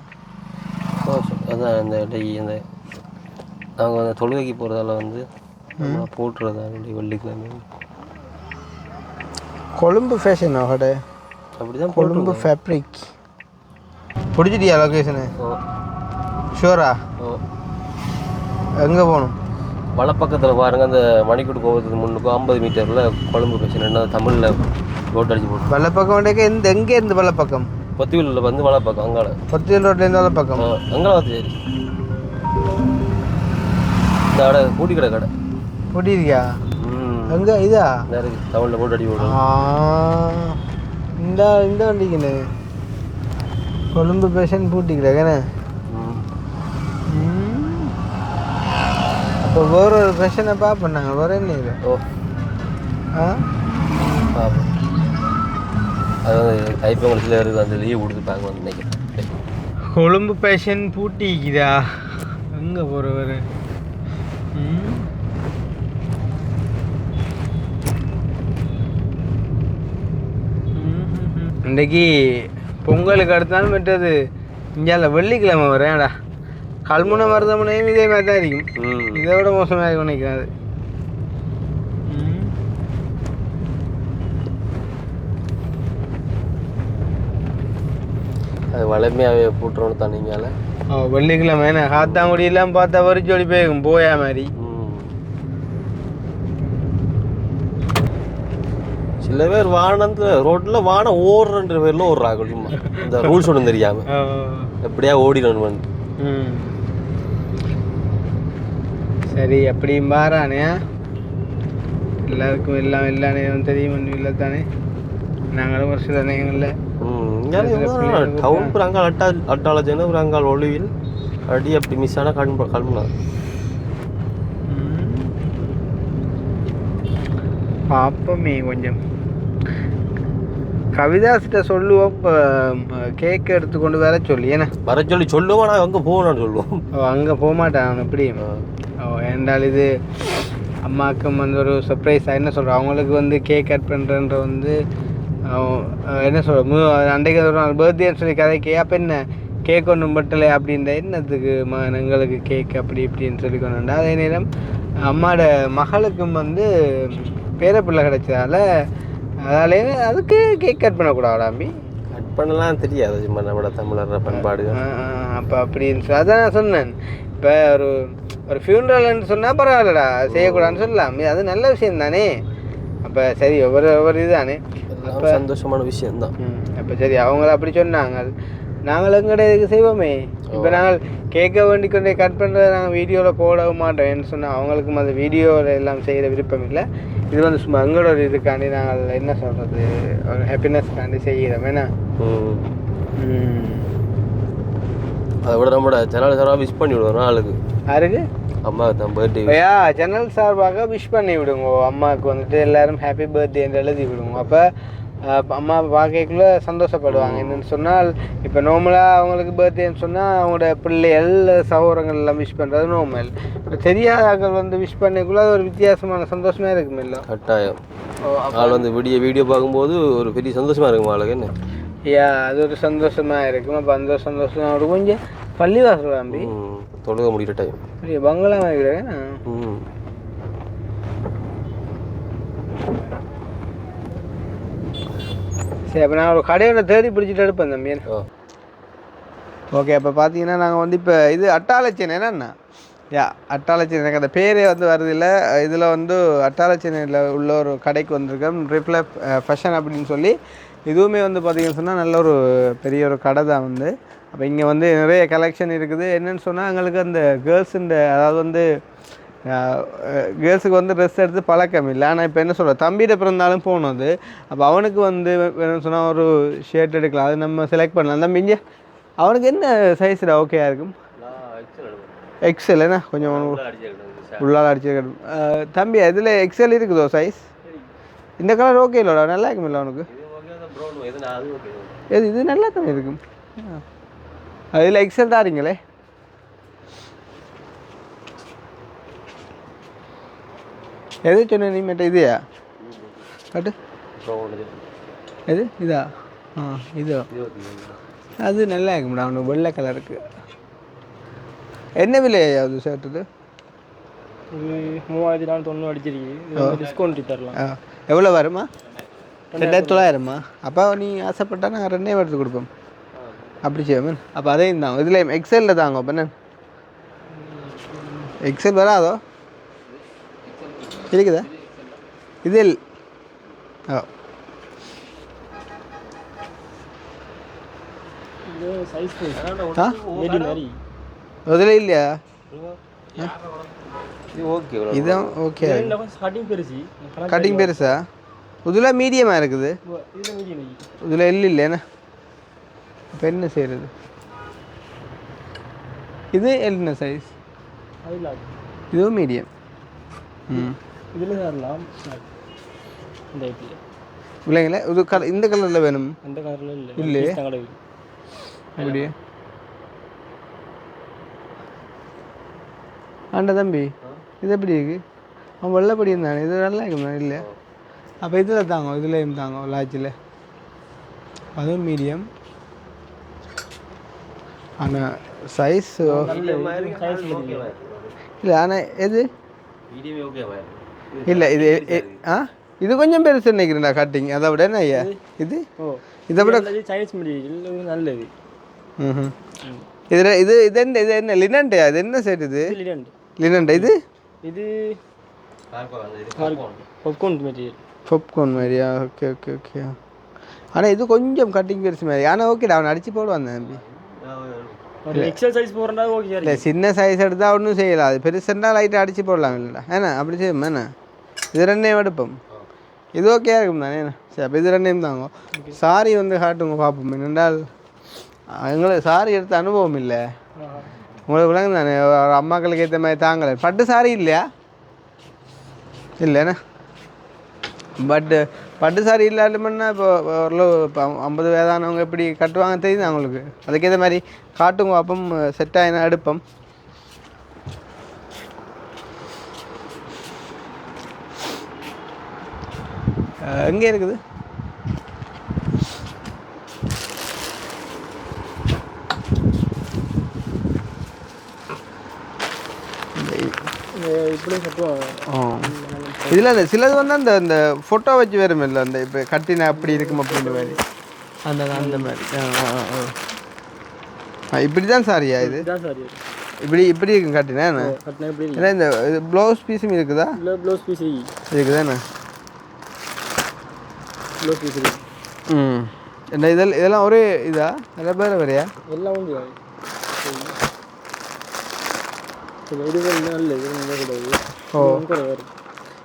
அதான் அந்த அந்த அவங்க அந்த தொழுகைக்கு போகிறதால வந்து போட்டுறதா வெள்ளிக்கிழமை கொழும்பு ஃபேஷன் கடை அப்படி தான் கொழும்பு ஃபேப்ரிக். பிடிச்சிட்டியா லொக்கேஷனு? ஷூரா? எங்கே போகணும்? வலப்பக்கத்தில் பாருங்கள், அந்த மணிக்கூடு கோபத்துக்கு முன்னுக்கு 50 மீட்டரில் கொழும்பு ஃபேஷன் என்ன தமிழில் போட் அடிச்சு போட்டு வலப்பக்கம் உடைக்க எங்கே இருந்து வலப்பக்கம்? பொத்தியூரில் வந்து வலப்பக்கம் அங்கால பொத்தியூர் ரோட்லேருந்து வலப்பக்கம் அங்கே வந்து சரி இந்த கடை பூட்டி கடை பூட்டிருக்கியா? எங்கே இதா நிறைய தமிழில் போட்டு அடி போடும். இந்த வண்டிக்குண்ணே கொழும்பு ஃபேஷன் பூட்டிக்கிறேங்கண்ணே. இப்போ வேற ஒரு ஃபேஷனை பார்ப்போம் வேற என்ன இது? அது வந்து தைப்பொங்கல் இருக்குது, அந்த லீவ் கொடுத்துருப்பாங்க வந்து நினைக்கிறேன். கொழும்பு ஃபேஷன் பூட்டிக்குதா? எங்கே போகிறவர்? இன்றைக்கி பொங்கலுக்கு அடுத்தாலும் விட்டது இந்தியாவில் வெள்ளிக்கிழமை வரேன்டா. கல்முனை மருதமுனையும் இதே மாதிரி தான் இருக்கும். இதை விட மோசமாக நினைக்கிறாது. அது வளமையாகவே போட்டுறோன்னு தான் நீங்களால வெள்ளிக்கிழமை என்ன காத்தாங்குடியெல்லாம் பார்த்தா வரிச்சோடி போயிருக்கும் போயா மாதிரி. சில பேர் வாகனத்தில் ரோட்டில் வானம் ஓடுறன்ற பேரில் ஓடுறாங்க. சும்மா இந்த ரூல்ஸ் ஒன்றும் தெரியாமல் எப்படியா ஓடிடணும். சரி அப்படியும் பாரானே எல்லாருக்கும் எல்லாம் எல்லா நேரம் தெரியும் ஒன்றும் இல்லை தானே. நாங்களும் ஒரு சில நேரங்களில் டவுன் ஒரு அங்காள் அட்டாலஜின்னு ஒரு அங்காள் ஒளிவில் அடி அப்படி மிஸ் ஆனால் கிளம்புனா பார்ப்போமே. கொஞ்சம் கவிதாசிட்ட சொல்லுவோம் கேக் எடுத்துக்கொண்டு வர சொல்லி. ஏன்னா வர சொல்லி சொல்லுவோம், நான் அங்கே போகணும்னு சொல்லுவோம். அங்கே போக மாட்டான் எப்படி? ஏன்றால் இது அம்மாவுக்கும் வந்து ஒரு சர்ப்ரைஸாக என்ன சொல்கிறோம், அவங்களுக்கு வந்து கேக் கட் பண்ணுறன்ற வந்து என்ன சொல்கிற அன்றைக்கு ஒரு நாள் பர்த்டேன்னு சொல்லி கதைக்கே. அப்போ என்ன கேக் ஒன்றும் பட்டலை அப்படின்ற என்னத்துக்கு எங்களுக்கு கேக் அப்படி இப்படின்னு சொல்லி கொண்டாண்டா. அதே நேரம் அம்மாவோட மகளுக்கும் வந்து பேரப்பிள்ளை கிடைச்சதால அதாலே அதுக்கு கேக் கட் பண்ணக்கூடாது. அம்பி கட் பண்ணலாம் தெரியாது, சும்மா நம்மளோட தமிழர் பண்பாடு. அப்போ அப்படின்னு சொல்லி அதான் நான் சொன்னேன். இப்போ ஒரு ஃபியூனரல்னு சொன்னால் பரவாயில்லடா, செய்யக்கூடாதுன்னு சொல்லலாம். அது நல்ல விஷயம் தானே. அப்போ சரி ஒவ்வொரு இதுதானே, அப்போ சந்தோஷமான விஷயம்தான். அப்போ சரி அவங்கள அப்படி சொன்னாங்க. நாங்கள் எங்கள்கிட்ட இதுக்கு செய்வோமே. இப்போ நாங்கள் கேட்க வேண்டி கொண்டே கட் பண்ணுறத நாங்கள் வீடியோவில் போடவும் மாட்டோம்னு சொன்னால் அவங்களுக்கும் அந்த வீடியோவில் எல்லாம் செய்கிற விருப்பம் இல்லை. இது வந்து சும்மா எங்களோட ஒரு இதுக்காண்டி நாங்கள் என்ன சொல்கிறது ஒரு ஹாப்பினஸ்க்காண்டி செய்கிறோம். ஏன்னா அதை விட நம்மளோட சேனல் சார்பாக விஷ் பண்ணி விடுவோம் ஆளுக்கு. யாருக்கு? அம்மாவுக்கு தான் பர்த்டே. ஐயா சேனல் சார்பாக விஷ் பண்ணி விடுங்க. அம்மாவுக்கு வந்துட்டு எல்லோரும் ஹாப்பி பர்த்டேன்னு எழுதி விடுங்க. அப்போ அம்மா பார்க்கக்குள்ளே சந்தோஷப்படுவாங்க. என்னென்னு சொன்னால் இப்போ நார்மலாக அவங்களுக்கு பர்த்டேன்னு சொன்னால் அவங்களோட பிள்ளைகள் சகோதரங்கள் எல்லாம் விஷ் பண்ணுறது நார்மல். இப்போ தெரியாதாக்கள் வந்து விஷ் பண்ணிக்குள்ளே அது ஒரு வித்தியாசமான சந்தோஷமாக இருக்குமே. இல்லை கட்டாயம் ஆள் வந்து வீடியோ பார்க்கும்போது ஒரு பெரிய சந்தோஷமாக இருக்கும் ஆளுக்கு. என்ன ஐயா அது ஒரு சந்தோஷமாக இருக்கும். அப்போ அந்த சந்தோஷம் கொஞ்சம் பள்ளிவாசல் தம்பி தொழுக முடிகிற டைம் பெரிய பங்களா வாங்கிக்கிறேன். சரி அப்போ நான் ஒரு கடையோட தேடி பிடிச்சிட்டு எடுப்பேன் தம்பி. ஓகே அப்போ பார்த்தீங்கன்னா நாங்கள் வந்து இப்போ இது அட்டாளச்சேனை என்னண்ணா அட்டாளச்சேனை எனக்கு அந்த பேரே வந்து வருது இல்லை. இதில் வந்து அட்டாளச்சேனையில் உள்ள ஒரு கடைக்கு வந்திருக்கேன், ரிப்ளை ஃபேஷன் அப்படின்னு சொல்லி. இதுவுமே வந்து பார்த்திங்கன்னு சொன்னால் நல்ல ஒரு பெரிய ஒரு கடை தான் வந்து. அப்போ இங்கே வந்து நிறைய கலெக்ஷன் இருக்குது. என்னென்னு சொன்னால் எங்களுக்கு அந்த கேர்ள்ஸுன்ற அதாவது வந்து கேர்ள்ஸுக்கு வந்து ட்ரெஸ் எடுத்து பழக்கம் இல்லை. ஆனால் இப்போ என்ன சொல்கிற தம்பிகிட்ட பிறந்தாலும் போனது. அப்போ அவனுக்கு வந்து வேணும்னு சொன்னால் ஒரு ஷர்ட் எடுக்கலாம், அது நம்ம செலக்ட் பண்ணலாம். தம்பி இங்கே அவனுக்கு என்ன சைஸில் ஓகேயா இருக்கும்? எக்ஸல் என்ன கொஞ்சம் உள்ளால் அடிச்சு. தம்பி இதில் எக்ஸல் இருக்குதோ சைஸ்? இந்த கலர் ஓகே இல்லைடா, நல்லா இருக்கும் இல்லை அவனுக்கு? இது நல்லா தானே இருக்கும். அதில் எக்ஸல் தாரீங்களே. எது சொன்ன நீ மட்டும் இதுயா கட்டு? எது இதா? இதோ அது நல்லா இருக்கும்டா அவனுக்கு வெள்ளை கலருக்கு. என்ன விலையா அது ஷர்ட்டு? இது 3490 அடிச்சிருக்கு, டிஸ்கவுண்ட் தரலாம். எவ்வளோ வருமா? 2900. அப்போ நீ ஆசைப்பட்டா நாங்கள் 2 எடுத்து கொடுப்போம். அப்படி செய்வோம். அப்போ அதையும் தான் இதில் எக்ஸலில் தாங்க. அப்போ என்ன எக்ஸல் வராதோ? இருக்குதா இதில்? அதில் இல்லையா? இதுதான் ஓகே. கட்டிங் பெருசா? இதில் மீடியமாக இருக்குது, இதில் இல்லைன்னா இப்போ என்ன செய்கிறது? இது என்ன சைஸ்? இதுவும் மீடியம். இதில் தரலாம் இல்லைங்களே. இது இந்த கலரில் வேணும்? அந்த கலரில் இல்லை இல்லையே. அப்படியே ஆண்ட தம்பி இது எப்படி இருக்கு? அவன் வெள்ளைப்படி இருந்தானே, இது நல்லா இருக்கும் தானே? இல்லை அப்போ இதில் தாங்க, இதுலேயும் தாங்க லாட்சில். அதுவும் மீடியம். ஆனால் சைஸ் இல்லை. ஆனால் எது இல்லை இது இது கொஞ்சம் பெருசு நினைக்கிறேன்டா கட்டிங். அதை விட என்ன ஐயா இது? இதை விட சைனீஸ் மெட்டீரியல் நல்லது. இது இது இது என்ன? இது என்ன லினன்டையா? இது என்ன செட்? இது லினன்டா. இது இது பாப்கார்ன் மெட்டீரியல். பாப்கார்ன் மாதிரியா? Okay okay okay. ஆனால் இது கொஞ்சம் கட்டிங் பெருசு மாதிரி. ஆனால் ஓகேடா, அவன் அடித்து போடுவான் தம்பி. எக்ஸல் சைஸ் போடுறா ஓகே. இல்லை சின்ன சைஸ் எடுத்தால் ஒன்றும் செய்யலாம். அது பெருசுன்னா லைட்டாக அடித்து போடலாம் இல்லைடா. ஏன்னா அப்படி செய்யும் என்ன? இது 2 எடுப்போம். இது ஓகே இருக்கும் தானே? சரி அப்போ இது 2 தாங்க. சாரி வந்து காட்டுங்க பார்ப்போம். என்னென்றால் எங்களுக்கு சாரி எடுத்த அனுபவம் இல்லை. உங்களுக்கு விளங்கு தானே, அம்மாக்களுக்கு ஏற்ற மாதிரி தாங்கலை. பட்டு சாரி இல்லையா? இல்லைண்ணா. பட்டு சாரி இல்லாலுமன்னா இப்போ ஓரளவு இப்போ 50 வயதானவங்க எப்படி கட்டுவாங்க தெரியுது அவங்களுக்கு. அதுக்கேற்ற மாதிரி காட்டுங்க அப்பம் செட் ஆகினா எடுப்போம். எங்கே இருக்குது? இப்படி கட்டுவாங்க. இதில் அந்த சிலது வந்து அந்த அந்த ஃபோட்டோ வச்சு வேறும் இல்லை, அந்த இப்போ கட்டினா அப்படி இருக்கும் அப்படின்ற மாதிரி அந்த அந்த மாதிரி. இப்படி தான் சாரியா இது? இப்படி இப்படி இருக்கும் கட்டினா என்ன? ஏன்னா இந்த ப்ளவுஸ் பீஸும் இருக்குதா? ப்ளவுஸ் பீஸ் இருக்குதாண்ணா? ப்ளவுஸ் பீஸ் இருக்கு. என்ன இதெல்லாம் ஒரே இதா? நிறைய பேர் வரையா? எல்லாம் உண்டு. இது நல்லது. ஓ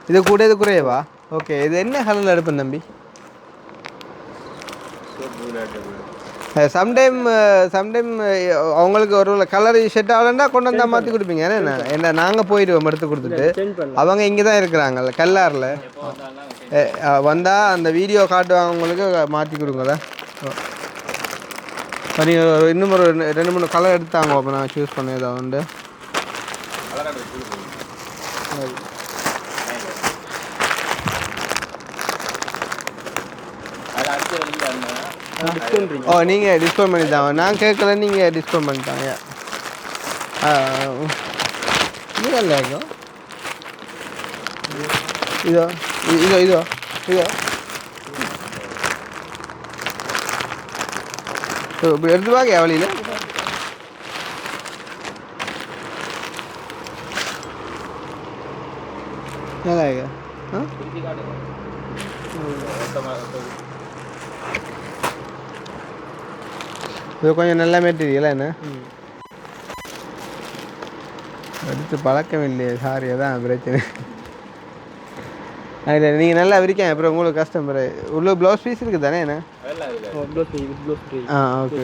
இது கூட இது குறையவா? ஓகே. இது என்ன கலரில் எடுப்பேன் தம்பி? சம்டைம் அவங்களுக்கு ஒரு கலர் ஷர்ட் ஆகலன்னா கொண்டு வந்தால் மாற்றி கொடுப்பீங்க. ஏன்னா என்ன நாங்கள் போயிடுவோம் எடுத்து கொடுத்துட்டு. அவங்க இங்கே தான் இருக்கிறாங்கல்ல கல்லாரில். வந்தால் அந்த வீடியோ காட்டுவாங்க, அவங்களுக்கு மாற்றி கொடுங்களேன். நீங்கள் இன்னும் ஒரு 2-3 கலர் எடுத்தாங்க. அப்போ நான் சூஸ் பண்ண ஏதாவது உண்டு. ஓ நீங்கள் டிஸ்கவுண்ட் பண்ணி தாங்க. நான் கேட்கல, நீங்கள் டிஸ்கவுண்ட் பண்ணிட்டாங்க. இது நல்லா இருக்கும். இதோ இதோ இதோ இதோ இப்படி எடுத்து பார்க்க வழியில் நல்லா இருக்கா? இது கொஞ்சம் நல்ல மெட்டீரியலா என்ன? எடுத்து பழக்கம் இல்லையே சாரி அதான் பிரச்சனை. இல்லை நீங்கள் நல்லா விரிக்கேன் அப்புறம் உங்களுக்கு கஷ்டம் உள்ள ப்ளவுஸ் பீஸ் இருக்குது தானே என்ன? ஓகே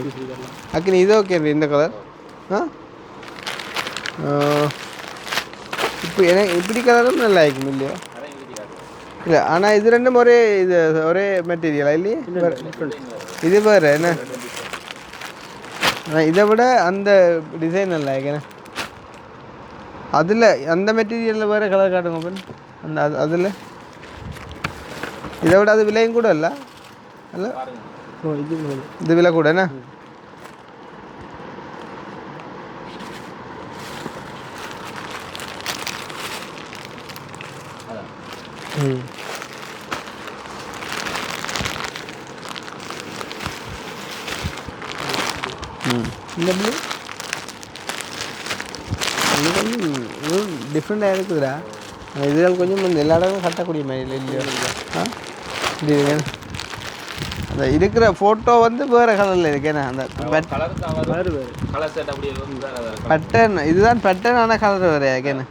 அக்கினி இது ஓகே இந்த கலர். இப்போ எனக்கு இப்படி கலரும் நல்லா இருக்கும் இல்லையோ? இல்லை ஆனால் இது ரெண்டும் ஒரே மெட்டீரியலா இல்லையே? இது வேறு என்ன? ஆனால் இதை விட அந்த டிசைன் நல்லா இருக்கேண்ணே. அதில் அந்த மெட்டீரியலில் வேறு கலர் காட்டுங்க அந்த அதில் இதை விட அது விலையும் கூட இல்லை அல்ல? இது விலை கூட என்ன? இந்த ப்ளூ இது கொஞ்சம் டிஃப்ரெண்ட்டாக இருக்குதுடா. இதுகள் கொஞ்சம் எல்லா இடமும் கட்டக்கூடிய மாதிரி இல்லையோ? இது அந்த இருக்கிற ஃபோட்டோ வந்து வேறு கலரில் இருக்கேண்ணா. அந்த பட்டன் இதுதான் பட்டன் ஆனால் கலர் வேறு இருக்கேண்ணே.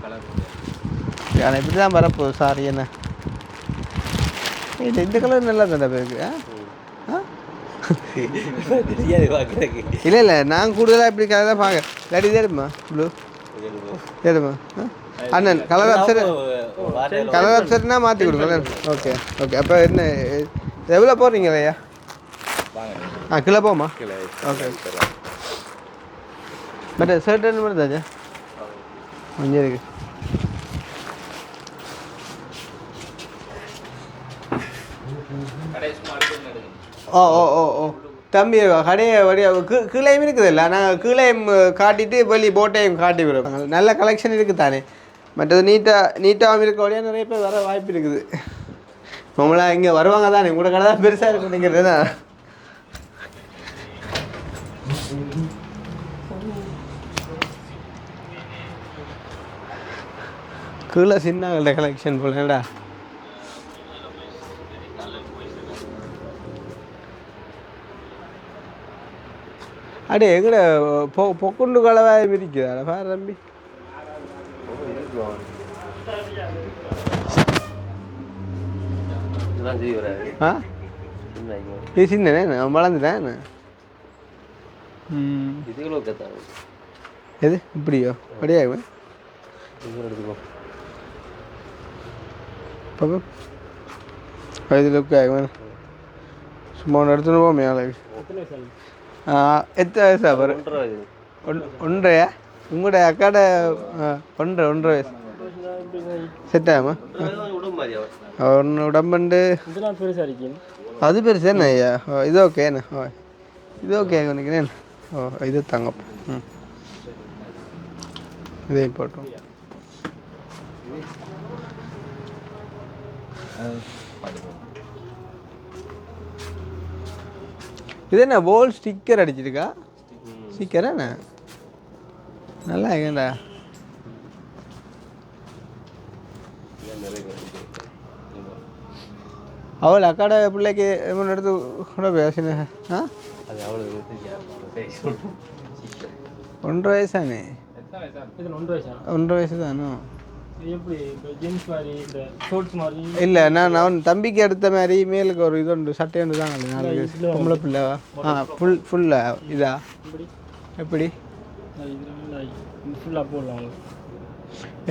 ஆனால் இப்படி தான் வரப்போகுது சாரி என்ன. இந்த கலர் நல்லா தானே இருக்கு. இல்லை இல்லை நான் கூடுதலாக இப்படி கலர் தான் பார்க்க. இல்லாட்டி தேடுமா ப்ளூ தேடுமா அண்ணன் கலர் அப்சர்னா மாற்றி கொடுக்கலாம். ஓகே ஓகே அப்போ என்ன எவ்வளோ போடுறீங்க ஐயா? கிலோ போமா? ஓகே பட் ஷர்ட் என்ன மட்டும் தாச்சா கொஞ்சம் இருக்கு. ஓ ஓ ஓ ஓ தம்பி கடையை வழியா கீழையும் இருக்குது இல்லை? நாங்கள் கீழையும் காட்டிட்டு வெளி போட்டையும் காட்டி விடுவோம். நல்ல கலெக்ஷன் இருக்குது தானே. மற்றது நீட்டாகவும் இருக்க வழியாக நிறைய பேர் வர வாய்ப்பு இருக்குது. நம்மளாம் இங்கே வருவாங்க தானே. உங்களோட கடை தான் பெருசாக இருக்கும் நீங்கள் தான். கீழே சின்ன கலெக்ஷன் போலடா. அடே எங்கட பொக்குண்டு கலவாய் மிதிக்குதா பாரு தம்பி. இது சின்னே வளர்ந்துட்டேன். எது இப்படியோ அப்படியாகுமே இது லுக் ஆகுமே. சும்மா ஒன்று எடுத்துன்னு போமே ஆளுக்கு. எத்தனை வயசா பாரு? 1.5 உங்களோட அக்காட 1.5 வயசு செட் ஆகுமா? ஒன்று உடம்புண்டு அது பெருசு என்ன ஐயா? இது ஓகே என்ன? இது ஓகே நினைக்கிறேன். இது தாங்க. இதே போட்டோம். இது என்ன போல் ஸ்டிக்கர் அடிச்சிருக்கா? ஸ்டிக்கர் என்ன நல்லா இருக்கேன்டா. அவள் அக்காட பிள்ளைக்கு எடுத்து கூட பேசின. 1.5 வயசானே? 1.5 வயசு தானோ? இல்லை நான் அவன் தம்பிக்கு எடுத்த மாதிரி மேலுக்கு ஒரு இது ஒன்று சட்டை ஒன்று தான். 4 வயசு பொம்பளை பிள்ளைவா? ஃபுல்லாக இதா எப்படி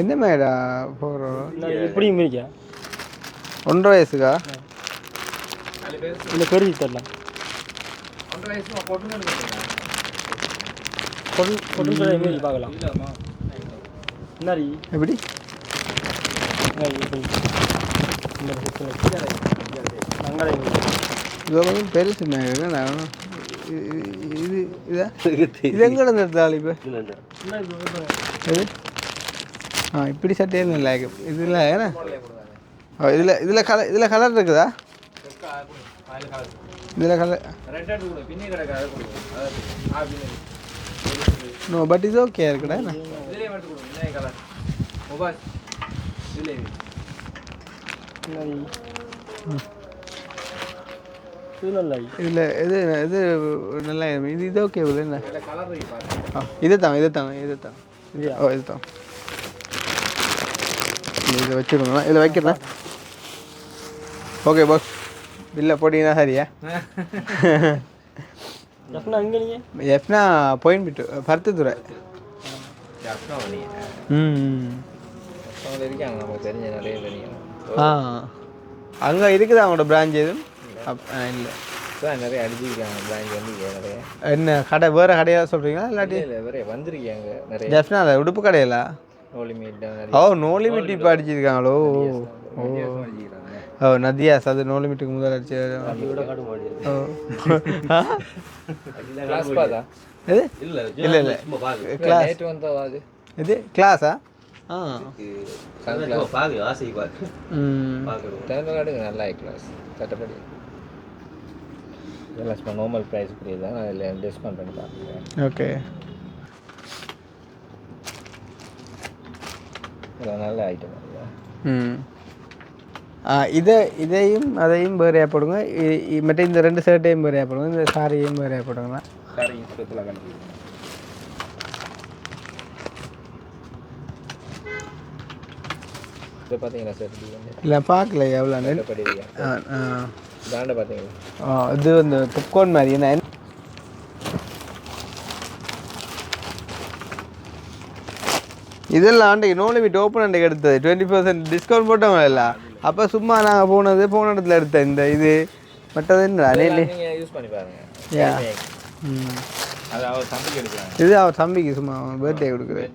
என்ன மேடா போகிறோம்? எப்படியும் 1.5 வயசுக்கா? இல்லை பெருசு தரலாம். பார்க்கலாம் எப்படி பெருசு இது இதா இது எங்கே நிறுத்தாள் இப்போ? இது இப்படி சட்டையில் இல்லை இதில் ஏன்னா இதில் கலர் இருக்குதா? இதில் கலர் நோ பட் இது ஓகே இருக்குடா. இதில் இது இது நல்லா இது ஓகே என்ன? இது தாங்க ஓ இதுதான் இதை வச்சுருங்களா இதில் வைக்கிறேன். ஓகே பாஸ் பில்லை போட்டிங்கன்னா சரியா? எஃப்னா இங்கே நீங்கள் எஃப்னா பாயிண்ட் விட்டு பருத்துத்துறை. இருக்காங்க நமக்கு தெரிஞ்ச நிறைய தெரியும். அங்கே இருக்குதா அவங்களோட பிரான்ச் எதுவும்? இல்லை நிறைய அடிச்சிருக்காங்க பிரான்ச் வந்து நிறைய. என்ன கடை வேறு கடையாக சொல்கிறீங்களா இல்லாட்டி? இல்லை வேற வந்திருக்காங்க நிறைய. ஜெஃப்னா இல்லை உடுப்பு கடையில? No limit. ஓ நோ லிமிட் இப்போ அடிச்சிருக்காங்களோ? ஓ நதியாஸ் அது நோ லிமிட்டுக்கு முதல் அடிச்சு. இது இல்லை இல்லை கிளாஸ் வந்தது இது கிளாஸா? நல்லா கிளாஸ் சட்டப்படி இதெல்லாம் நார்மல் ப்ரைஸ் புரியுது தான் அதில் டிஸ்கவுண்ட் பண்ணி பார்க்குறேன். ஓகே நல்ல ஐட்டம். இதையும் அதையும் வேறையாக போடுங்க. மற்ற இந்த 2 ஷர்ட்டையும் வேறையாக போடுங்க. இந்த சாரியும் வேறையாக போடுங்களா? சாரி சுற்றுலா கண்டிப்பாக இப்போ பார்த்தீங்களா சார்? இல்லை பார்க்கல எவ்வளோ பிராண்டை பார்த்தீங்களா? இது வந்து பாப்கார்ன் மாதிரி என்ன இதெல்லாம் அன்றைக்கு நோ லிமிட் ஓப்பன் அன்றைக்கு எடுத்தது 20% டிஸ்கவுண்ட் போட்டவங்க இல்லை. அப்போ சும்மா நாங்கள் போன இடத்துல எடுத்தேன். இந்த இது மற்றது நீங்கள் யூஸ் பண்ணி பாருங்க. அது அவர் தம்பிக்கு எடுக்கிறாங்க. இது அவர் தம்பிக்கு சும்மா பர்த்டே கொடுக்குறேன்.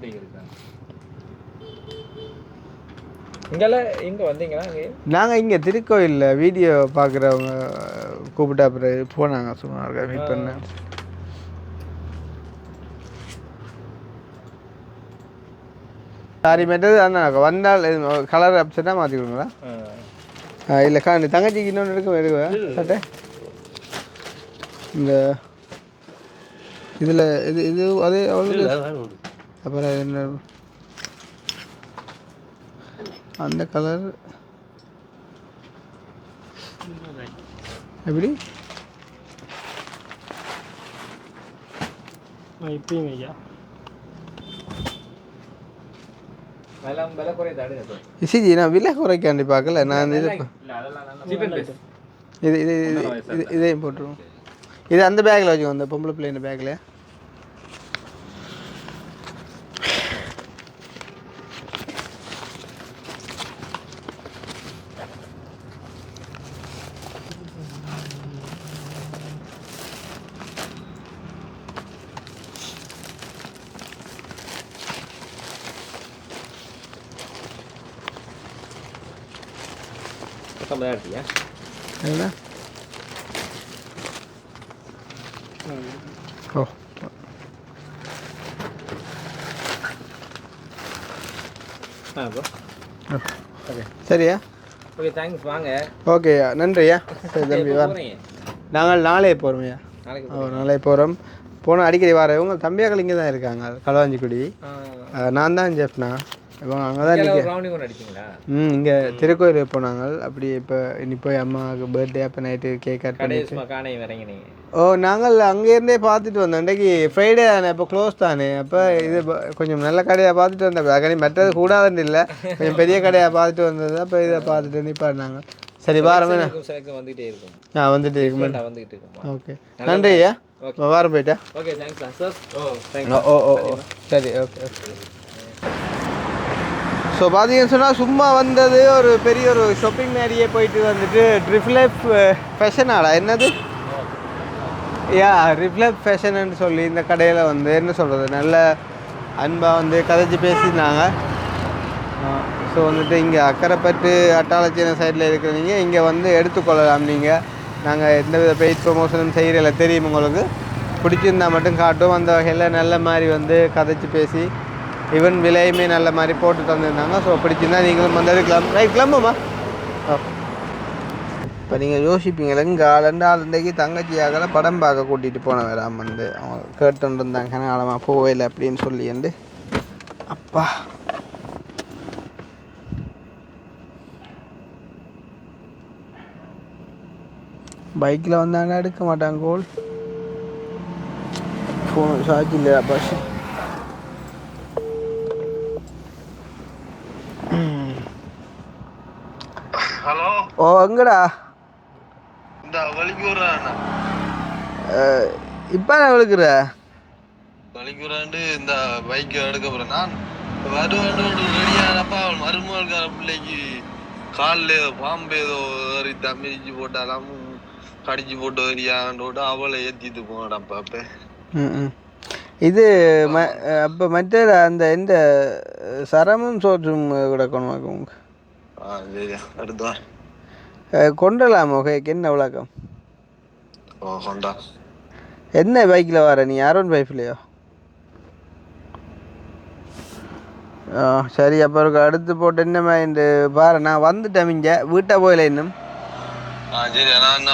இங்கே வந்தீங்களா? நாங்கள் இங்கே திருக்கோயிலில் வீடியோ பார்க்குறவங்க கூப்பிட்டா அப்புறம் போனாங்க சும்மா மீட் பண்ணேன். சாரி மெட்டது அண்ணா வந்தால் கலர் அப்செட்டாக மாற்றி கொடுங்களா? இல்லை தங்கச்சிக்கு இன்னொன்று எடுக்க சட்டை இந்த இதில் இது அதே அவ்வளோ. அப்புறம் என்ன அந்த கலர் எப்படி இப்பயும் ஐயா இசிஜி நான் விலை குறைக்காண்டி பார்க்கல. நான் இது இது இது இது இதையும் போட்டுருவோம். இது அந்த பேக்கில் வச்சுக்கோ, அந்த பொம்பளை பிள்ளைங்க பேக்கில். என்ன ஓ சரியா? Okay thanks. வாங்க. ஓகேயா நன்றியா. சரி தம்பி வா. நாங்கள் நாளே போகிறோம்யா. நாளே போகிறோம். போனால் அடிக்கடி வர இவங்க தம்பியாக்கள் இங்கே தான் இருக்காங்க களவாஞ்சிக்குடி. நான் தான் ஜெஃப்னா. இவங்க அங்கே தான் இங்கே திருக்கோயிலுக்கு போனாங்க. அப்படி இப்போ இனி போய் அம்மாவுக்கு பர்த்டே அப்போ நைட்டு கேக் கட் பண்ணி. ஓ நாங்கள் அங்கேருந்தே பார்த்துட்டு வந்தோம். இன்றைக்கி ஃப்ரைடே தானே, இப்போ க்ளோஸ் தானே. அப்போ இது கொஞ்சம் நல்ல கடையாக பார்த்துட்டு வந்தேன். அக்கடி மற்றது கூடாதுன்னு இல்லை, கொஞ்சம் பெரிய கடையாக பார்த்துட்டு வந்தது. அப்போ இதை பார்த்துட்டு நிப்பாடினாங்க. சரி வாரமே வந்துகிட்டே இருக்கும். வந்துகிட்டே இருக்கும். ஓகே நன்றி ஐயா. வாரம் போயிட்டா. Okay thanks sir. ஓ சரி ஓகே ஓகே. ஸோ பார்த்தீங்கன்னு சொன்னால் சும்மா வந்தது ஒரு பெரிய ஒரு ஷாப்பிங் மாதிரியே போயிட்டு வந்துட்டு ரிஃப்ளெக்ட் ஃபேஷனாடா என்னது ரிஃப்ளெக்ட் ஃபேஷன்னு சொல்லி இந்த கடையில் வந்து என்ன சொல்கிறது நல்ல அன்பாக வந்து கதைச்சி பேசியிருந்தாங்க. ஸோ வந்துட்டு இங்கே அக்கரைப்பட்டு அட்டாளச்சின சைடில் இருக்கிறீங்க, இங்கே வந்து எடுத்துக்கொள்ளலாம். நீங்கள் நாங்கள் எந்தவித பெய்ட் ப்ரொமோஷனும் செய்கிறதில்ல, தெரியும் உங்களுக்கு. பிடிச்சிருந்தா மட்டும் காட்டும். அந்த வகையில் நல்ல மாதிரி வந்து கதைச்சி பேசி ஈவன் விலையுமே நல்ல மாதிரி போட்டு தந்துருந்தாங்க. ஸோ பிடிச்சிருந்தா நீங்களும் வந்து எடுக்கலாம். ரைட் கிளம்புமா. இப்போ நீங்கள் யோசிப்பீங்க இங்கே ஆளுண்டைக்கு தங்கச்சியாகல படம் பார்க்க கூட்டிகிட்டு போன வேறாம் வந்து அவங்க கேட்டுட்டு இருந்தாங்க கனகாலமாக போவேல அப்படின்னு சொல்லி. அப்பா பைக்கில் வந்தாங்கன்னா எடுக்க மாட்டாங்க. கோல் ஃபோன் சார்ஜ் இல்லையா பஸ் ஓ எங்கடா இந்த வலிக்குறான் இப்போ நான் விழுக்கிற வலிக்குறாண்டு இந்த பைக் எடுக்க போறேன் நான் ரெடியானப்பா மருமகளுக்கார பிள்ளைக்கு காலில் ஏதோ பாம்பு ஏதோ தமிழிச்சு போட்டாலாம் கடிச்சு போட்டு வரியாண்டோட அவளை ஏற்றிட்டு போனடாப்பா அப்போ இது அப்போ மற்ற அந்த இந்த சரமும் சோற்றும் கிடக்கணும் சரியா அடுத்தா கொண்டலாமோ என்ன விளக்கம் கொண்டா என்ன பைக்கில் வர நீ யாரோன் பைக்லையோ சரி அப்போ அடுத்து போட்டு என்ன மைண்டு பாரு நான் வந்துட்டேன் இங்கே வீட்டை போயில இன்னும் சரி நான்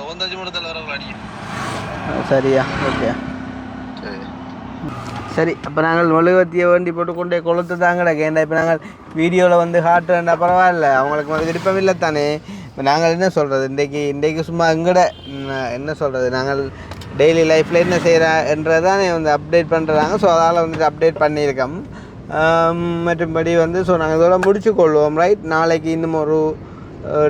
ஒந்தாச்சு மடத்தில் வர அடிக்கிறேன் சரியா ஓகே சரி அப்போ நாங்கள் மெழுகுவத்தியை வேண்டி போட்டு கொண்டே கொளுத்து தாங்கடா கேண்டா இப்போ நாங்கள் வீடியோவில் வந்து காட்டுறேன்டா பரவாயில்ல அவங்களுக்கு வந்து விருப்பம் இல்லை தானே இப்போ நாங்கள் என்ன சொல்கிறது இன்றைக்கு சும்மா எங்கட என்ன சொல்கிறது நாங்கள் டெய்லி லைஃப்பில் என்ன செய்கிறேன்றதானே வந்து அப்டேட் பண்ணுறாங்க ஸோ அதால் வந்துட்டு அப்டேட் பண்ணியிருக்கோம் மற்றும்படி வந்து ஸோ நாங்கள் இதோட முடிச்சுக்கொள்வோம் ரைட் நாளைக்கு இன்னும் ஒரு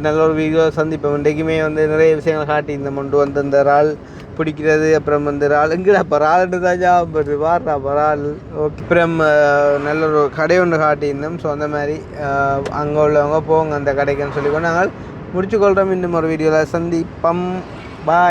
நல்ல ஒரு வீடியோ சந்திப்போம் இன்றைக்குமே வந்து நிறைய விஷயங்கள் காட்டி இந்த கொண்டு வந்து இந்த இறால் பிடிக்கிறது அப்புறம் வந்து இறால் எங்கடா இப்போ இறால்ட்டு தான் ஜாபம் வாடுறா இப்போ இறால் ஓகே அப்புறம் நல்ல ஒரு கடை ஒன்று காட்டியிருந்தோம் ஸோ அந்த மாதிரி அங்கே உள்ளவங்க போங்க அந்த கடைக்குன்னு சொல்லிக்கொண்டு நாங்கள் முடிச்சுக்கொள்கிறோம் இன்னும் ஒரு வீடியோவில் சந்திப்போம் பாய்